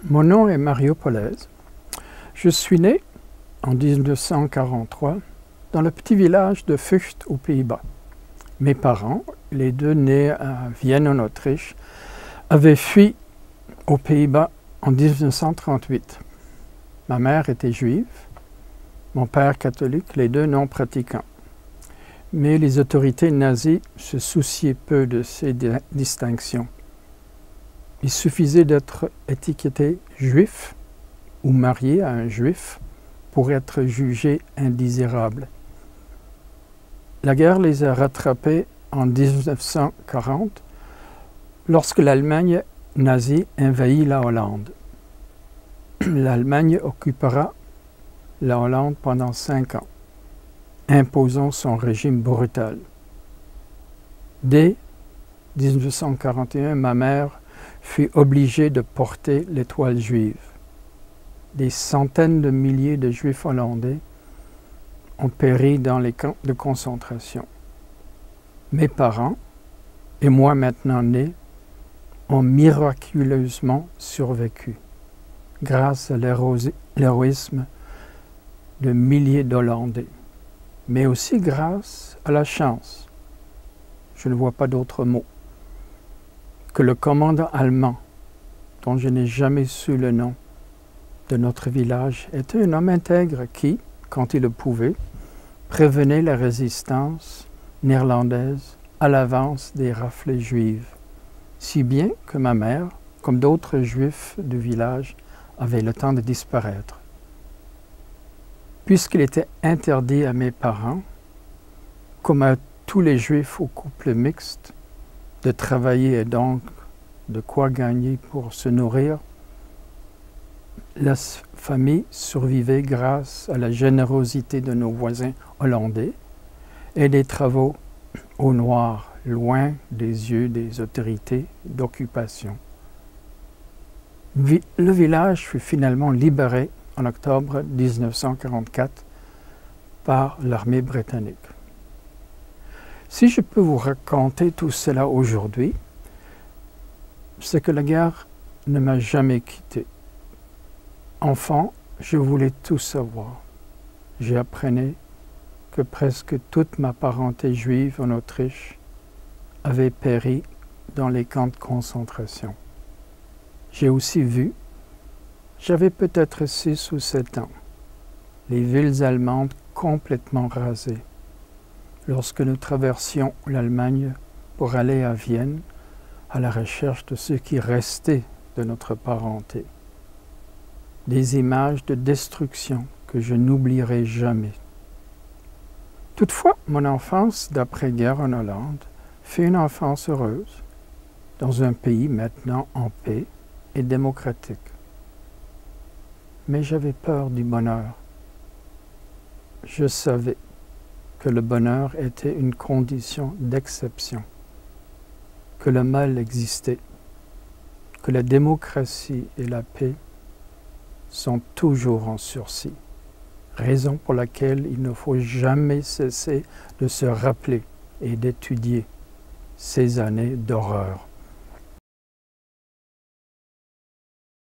Mon nom est Mario Polèze. Je suis né en 1943 dans le petit village de Vught aux Pays-Bas. Mes parents, les deux nés à Vienne en Autriche, avaient fui aux Pays-Bas en 1938. Ma mère était juive, mon père catholique, les deux non pratiquants. Mais les autorités nazies se souciaient peu de ces distinctions. Il suffisait d'être étiqueté juif ou marié à un juif pour être jugé indésirable. La guerre les a rattrapés en 1940 lorsque l'Allemagne nazie envahit la Hollande. L'Allemagne occupera la Hollande pendant 5 ans, imposant son régime brutal. Dès 1941, ma mère fut obligée de porter l'étoile juive. Des centaines de milliers de Juifs hollandais ont péri dans les camps de concentration. Mes parents, et moi maintenant né, ont miraculeusement survécu, grâce à l'héroïsme de milliers d'Hollandais, mais aussi grâce à la chance, je ne vois pas d'autre mot, que le commandant allemand, dont je n'ai jamais su le nom, de notre village, était un homme intègre qui, quand il le pouvait, prévenait la résistance néerlandaise à l'avance des rafles juives, si bien que ma mère, comme d'autres juifs du village, avait le temps de disparaître. Puisqu'il était interdit à mes parents, comme à tous les juifs au couple mixte, de travailler et donc de quoi gagner pour se nourrir, la famille survivait grâce à la générosité de nos voisins hollandais et des travaux au noir, loin des yeux des autorités d'occupation. Le village fut finalement libéré en octobre 1944 par l'armée britannique. Si je peux vous raconter tout cela aujourd'hui, c'est que la guerre ne m'a jamais quitté. Enfant, je voulais tout savoir. J'apprenais que presque toute ma parenté juive en Autriche avait péri dans les camps de concentration. J'ai aussi vu, j'avais peut-être 6 ou 7 ans, les villes allemandes complètement rasées, lorsque nous traversions l'Allemagne pour aller à Vienne à la recherche de ce qui restait de notre parenté. Des images de destruction que je n'oublierai jamais. Toutefois, mon enfance d'après-guerre en Hollande fut une enfance heureuse, dans un pays maintenant en paix et démocratique. Mais j'avais peur du bonheur. Je savais que le bonheur était une condition d'exception, que le mal existait, que la démocratie et la paix sont toujours en sursis, raison pour laquelle il ne faut jamais cesser de se rappeler et d'étudier ces années d'horreur.